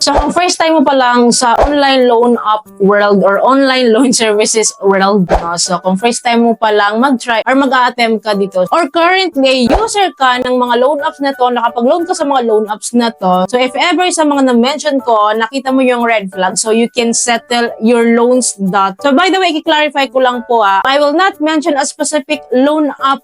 So kung first time mo pa lang sa online loan app world or online loan services world, no? So kung first time mo pa lang mag-try or mag-a-attempt ka dito, or currently user ka ng mga loan apps na to, nakapag-loan ka sa mga loan apps na to, so if ever sa mga na-mention ko, nakita mo yung red flag, so you can settle your loans dot. So by the way, i-clarify ko lang po I will not mention a specific loan app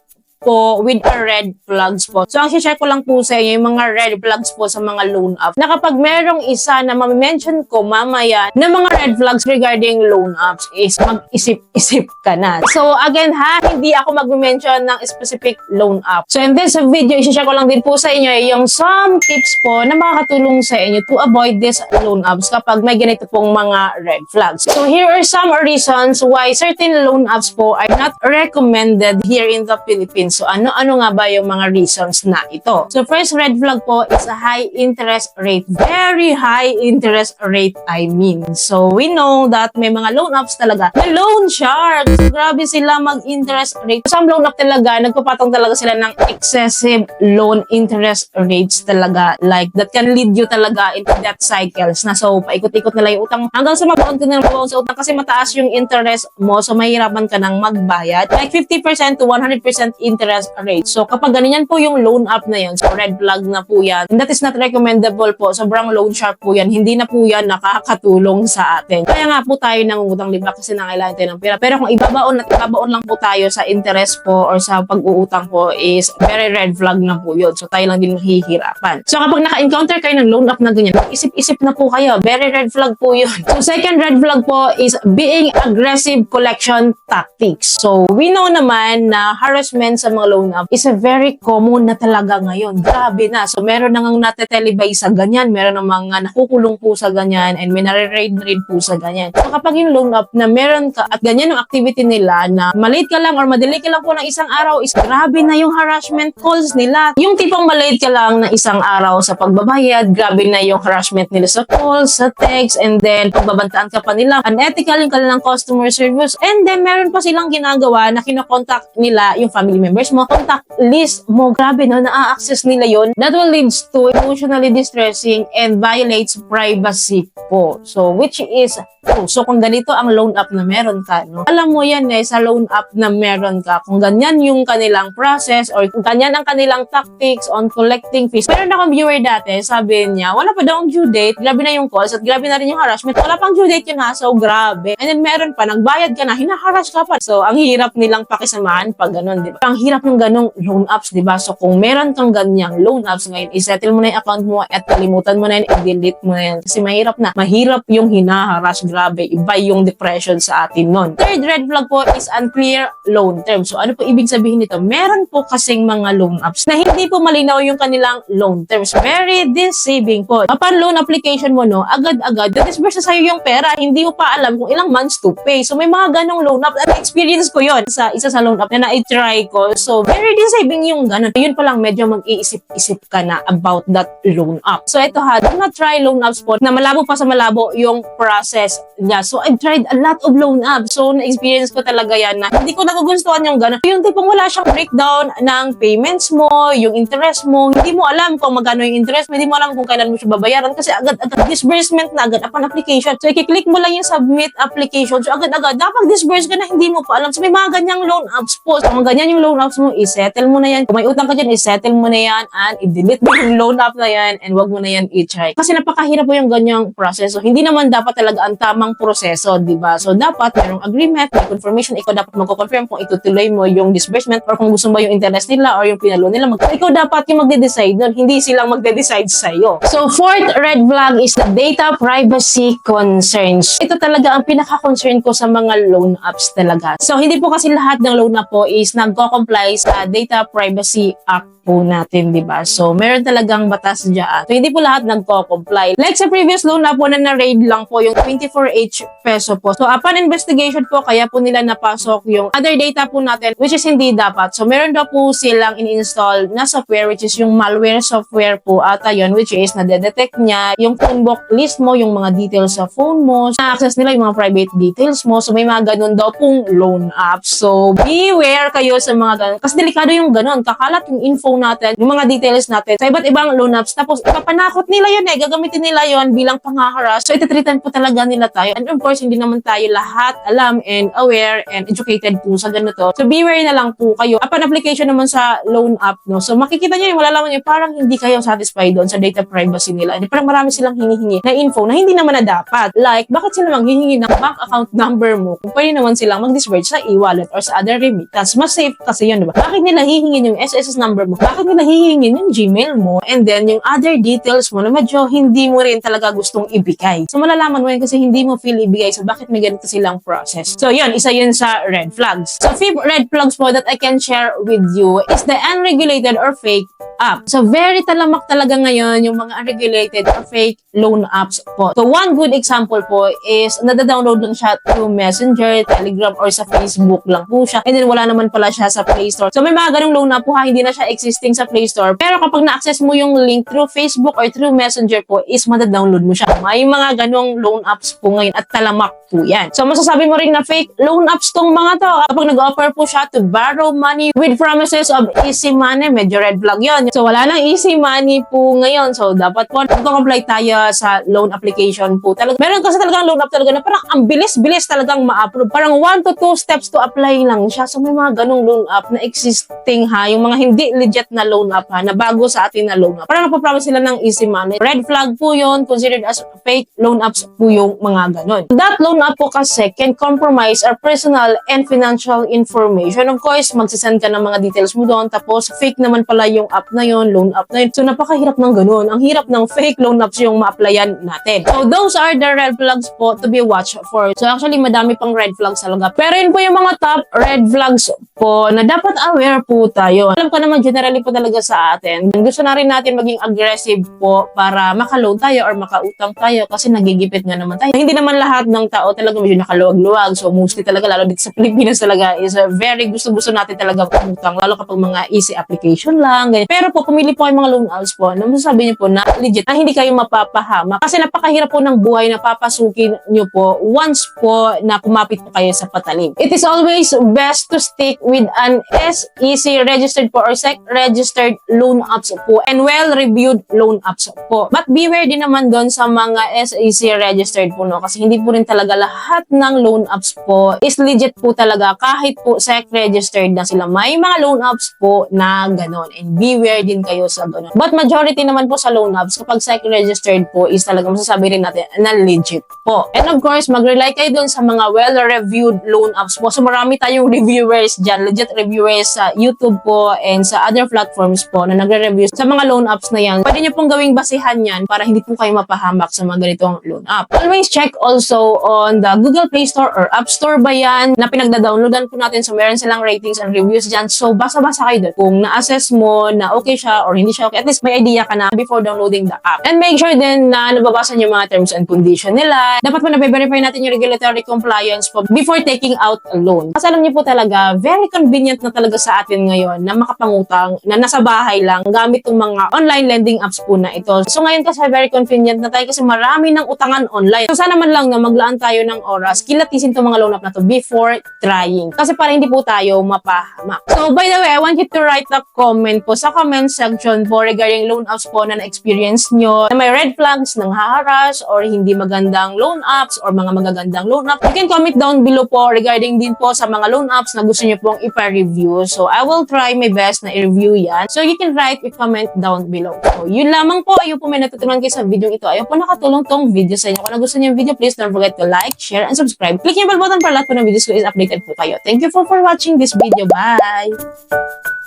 po with a red flags po. So, ang share ko lang po sa inyo yung mga red flags po sa mga loan apps. Na kapag merong isa na ma-mention ko mamaya na mga red flags regarding loan apps is mag-isip-isip ka na. So, again hindi ako mag-mention ng specific loan app. So, in this video, i-share ko lang din po sa inyo yung some tips po na makakatulong sa inyo to avoid this loan apps kapag may ganito pong mga red flags. So, here are some reasons why certain loan apps po are not recommended here in the Philippines. So, ano nga ba yung mga reasons na ito? So, first red flag po is a high interest rate. Very high interest rate, I mean. So, we know that may mga loan apps talaga na loan sharks. Grabe sila mag-interest rate. Some loan app talaga, nagpapatong talaga sila ng excessive loan interest rates talaga. Like, that can lead you talaga into debt cycles na so, paikot-ikot nila yung utang hanggang sa mabaon ka na mabaon sa utang kasi mataas yung interest mo so, mahirapan ka nang magbayad. Like, 50% to 100% interest rate. So, kapag ganyan po yung loan app na yun, so red flag na po yan, and that is not recommendable po. Sobrang loan shark po yan. Hindi na po yan nakakatulong sa atin. Kaya nga po tayo nangungutang, di ba? Kasi nangailangan tayo ng pera. Pero kung ibabaon at ibabaon lang po tayo sa interest po or sa pag-uutang po is very red flag na po yun. So, tayo lang din mahihirapan. So, kapag naka-encounter kayo ng loan app na ganyan, isip-isip na po kayo. Very red flag po yun. So, second red flag po is being aggressive collection tactics. So, we know naman na harassment sa mga loan app is a very common na talaga ngayon. Grabe na. So, meron nang natelebay sa ganyan, meron ng mga nakukulong po sa ganyan, and may nare-raid po sa ganyan. So, kapag yung loan app na meron ka at ganyan yung activity nila na malate ka lang or madelay ka lang po ng isang araw is grabe na yung harassment calls nila. Yung tipong malate ka lang na isang araw sa pagbabayad, grabe na yung harassment nila sa calls, sa text, and then pagbabantaan ka pa nila. Unethical yung kanilang customer service, and then meron pa silang ginagawa na kinokontak nila yung family members mo, contact list mo, grabe no, na-access nila yon. That will leads to emotionally distressing and violates privacy po. So, which is true. So, kung ganito ang loan app na meron ka, no? Alam mo yan sa loan app na meron ka, kung ganyan yung kanilang process or kung ganyan ang kanilang tactics on collecting fees. Meron akong viewer dati, sabi niya, wala pa daw ang due date, grabe na yung calls at grabe na rin yung harassment. Wala pang due date yun ha, so grabe. And then meron pa, nagbayad ka na, hinaharass ka pa. So, ang hirap nilang pakisamahan pag ganun, di ba? Ang hirap ng ganong loan apps, di ba? So, kung meron kang ganyang loan apps ngayon, isettle mo na yung account mo at kalimutan mo na yun, i-delete mo na yan. Kasi mahirap na. Mahirap yung hinaharass, grabe. Iba yung depression sa atin nun. Third red flag po is unclear loan terms. So, ano po ibig sabihin nito? Meron po kasing mga loan apps na hindi po malinaw yung kanilang loan terms. Very deceiving po. Upon loan application mo, no, agad-agad, disburse na sa'yo yung pera. Hindi mo pa alam kung ilang months to pay. So, may mga ganong loan app. At experience ko yon sa isa sa loan app na na-try ko. So, very deceiving yung ganon. Yun pa lang, medyo mag-iisip-isip ka na about that loan app. So, ito ha, do not try loan apps po na malabo pa sa malabo yung process niya. So, I've tried a lot of loan apps. So, na-experience ko talaga yan na hindi ko nagugustuhan yung gano'n. Yung tipong wala siyang breakdown ng payments mo, yung interest mo, hindi mo alam kung magkano yung interest mo, hindi mo alam kung kailan mo siya babayaran kasi agad-agad disbursement na agad upon application. So, i-click mo lang yung submit application. So, agad-agad, dapat disburse ka na hindi mo pa alam. So, may mga ganyang loan apps po. So, kung ganyan yung loan apps mo, i-settle mo na yan. Kung may utang ka dyan, i-settle mo na yan and i-delete mo yung loan app na yan and wag mo na yan i-try. Kasi napakahirap po yung ganyang process. So, hindi naman dapat talaga ang tamang proseso, di ba? So, dapat merong agreement, may confirmation, ikaw dapat magko-confirm kung itutuloy mo yung disbursement or kung gusto mo yung interest nila or yung pinalo nila. Ikaw dapat yung magde-decide nun, hindi silang magde-decide sa'yo. So, fourth red flag is the data privacy concerns. Ito talaga ang pinaka-concern ko sa mga loan apps talaga. So, hindi po kasi lahat ng loan app po is nagko-comply sa Data Privacy Act po natin, di ba? So, meron talagang batas dyan. So, hindi po lahat nagko-comply. Like sa previous loan na po na na-raid lang po yung 24H peso po. So, upon investigation po, kaya po nila napasok yung other data po natin, which is hindi dapat. So, meron daw po silang in-install na software, which is yung malware software po ata yun, which is na-detect niya yung phone book list mo, yung mga details sa phone mo, na-access nila yung mga private details mo. So, may mga ganun daw pong loan apps. So, beware kayo sa mga ganun. Kasi delikado yung ganun. Kakalat yung info po natin yung mga details natin sa iba't ibang loan apps. Tapos ipapanakot nila yun gagamitin nila yun bilang panghaharas. So ititreatan po talaga nila tayo. And of course, hindi naman tayo lahat alam and aware and educated po sa ganito. So beware na lang po kayo. Upon application naman sa loan app, no? So makikita nyo yung malalaman nyo, parang hindi kayo satisfied doon sa data privacy nila. And parang marami silang hinihingi na info na hindi naman na dapat. Like, bakit sila maghihingi ng bank account number mo kung pwede naman silang mag-disburse sa e-wallet or sa other remittance? Mas safe kasi yun, diba? Bakit nila hihingin yung SSS number mo? Bakit nila hihingin yung Gmail mo? And then, yung other details mo na medyo hindi mo rin talaga gustong ibigay. So, malalaman mo yun kasi hindi mo feel ibigay. So, bakit may ganito silang process? So, yun, isa yun sa red flags. So, fifth red flags po that I can share with you is the unregulated or fake app. So, very talamak talaga ngayon yung mga unregulated or fake loan apps po. So, one good example po is nada-download lang siya through Messenger, Telegram, or sa Facebook lang po siya. And then, wala naman pala siya sa Play Store. So, may mga ganung loan app po hindi na siya existing sa Play Store. Pero kapag na-access mo yung link through Facebook or through Messenger po, is mada-download mo siya. May mga ganung loan apps po ngayon at talamak po yan. So, masasabi mo rin na fake loan apps tong mga to. Kapag nag-offer po siya to borrow money with promises of easy money, medyo red flag yun. So, wala nang easy money po ngayon. So, dapat po, mag-comply tayo sa loan application po. Talaga, meron kasi talagang loan app talaga na parang ang bilis-bilis talagang ma-approve. Parang 1 to 2 steps to apply lang siya. So, may mga ganong loan app na existing ha. Yung mga hindi legit na loan app ha, na bago sa atin na loan app. Parang napapromise sila ng easy money. Red flag po yun. Considered as fake loan apps po yung mga ganon. That loan app po kasi can compromise our personal and financial information. Of course, magsisend ka ng mga details mo doon. Tapos, fake naman pala yung app na yun, loan app na yun. So, napakahirap ng ganon. Ang hirap ng fake loan apps yung ma-applyan natin. So, those are the red flags po to be watched for. So, actually, madami pang red flags talaga. Pero yun po yung mga top red flags po na dapat aware po tayo. Alam ko naman, generally po talaga sa atin. Gusto na rin natin maging aggressive po para makaloan tayo or makautang tayo kasi nagigipit nga naman tayo. Hindi naman lahat ng tao talaga medyo nakaluwag-luwag. So, mostly talaga, lalo dito sa Pilipinas talaga, is very gusto-gusto natin talaga umutang. Lalo kapag mga easy application lang. Ganyan. Pero po, pumili po kayo mga loan apps po. Ano masasabi niyo po na legit na hindi kayo mapapahamak. Kasi napakahirap po ng buhay na papasukin niyo po once po na kumapit po kayo sa patalim. It is always best to stick with an SEC registered po or SEC registered loan apps po and well-reviewed loan apps po. But beware din naman doon sa mga SEC registered po, no? Kasi hindi po rin talaga lahat ng loan apps po is legit po talaga kahit po SEC registered na sila. May mga loan apps po na ganon and beware din kayo sa ganon. But majority naman po sa loan apps kapag SEC registered po is talaga masasabi rin natin na legit po. And of course, mag-rely kayo doon sa mga well-reviewed loan apps po. So marami tayong reviewers dyan, legit reviewers sa YouTube po and sa other platforms po na nagre-review sa mga loan apps na yan. Pwede nyo pong gawing basihan yan para hindi po kayo mapahamak sa mga ganitong loan app. Always check also on the Google Play Store or App Store ba yan na pinagda-downloadan po natin. So meron silang ratings and reviews dyan. So basa-basa kayo doon kung na-assess mo na okay siya or hindi siya okay. At least may idea ka na before downloading the app. And make sure din na nababasa nyo yung mga terms and condition nila. Dapat po na-verify natin yung regulatory compliance po before taking out a loan. Kasi alam niyo po talaga, very convenient na talaga sa atin ngayon na makapangutang na nasa bahay lang gamit yung mga online lending apps po na ito. So ngayon kasi very convenient na tayo kasi marami ng utangan online. So sana man lang na maglaan tayo ng oras, kilatisin itong mga loan app na to before trying. Kasi para hindi po tayo mapahamak. So by the way, I want you to write a comment po sa comment section po regarding loan apps po na na-experience nyo na may red flags ng haharas or hindi magandang loan apps or mga magagandang loan apps. You can comment down below po regarding din po sa mga loan apps na gusto nyo pong ipa-review. So I will try my best na i-review yan. So you can write a comment down below. So yun lamang po. Ayun po may natutunan kayo sa video ito. Ayun po nakatulong tong video sa inyo. Kung nagustuhan niyo yung video, please don't forget to like, share, and subscribe. Click yung bell button para lahat po ng videos ko is updated po kayo. Thank you for watching this video. Bye!